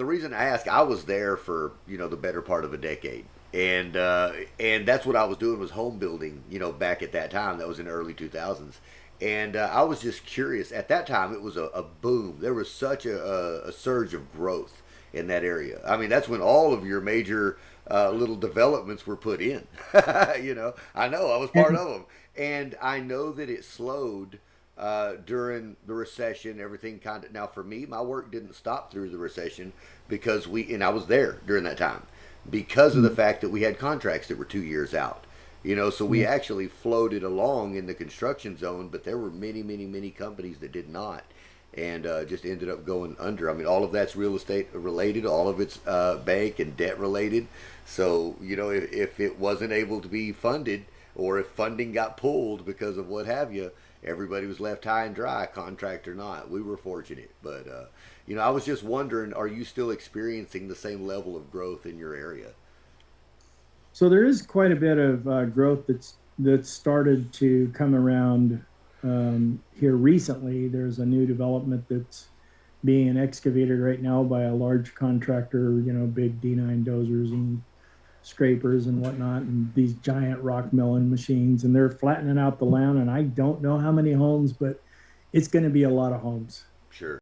The reason I ask, I was there for the better part of a decade, and that's what I was doing was home building. Back at that time, that was in the early 2000s, and I was just curious. At that time, it was a boom. There was such a surge of growth in that area. I mean, that's when all of your major little developments were put in. I know I was part And of them, and I know that it slowed during the recession. Everything kind of, now for me, my work didn't stop through the recession because and I was there during that time because of the mm, fact that we had contracts that were 2 years out. So we yeah. actually floated along in the construction zone, but there were many, many, many companies that did not, and just ended up going under. I mean, all of that's real estate related, all of it's bank and debt related. So if it wasn't able to be funded, or if funding got pulled because of what have you, everybody was left high and dry, contract or not. We were fortunate, but I was just wondering, are you still experiencing the same level of growth in your area? So there is quite a bit of growth that's started to come around here recently. There's a new development that's being excavated right now by a large contractor, big D9 dozers and scrapers and whatnot, and these giant rock milling machines, and they're flattening out the land. And I don't know how many homes, but it's going to be a lot of homes. Sure.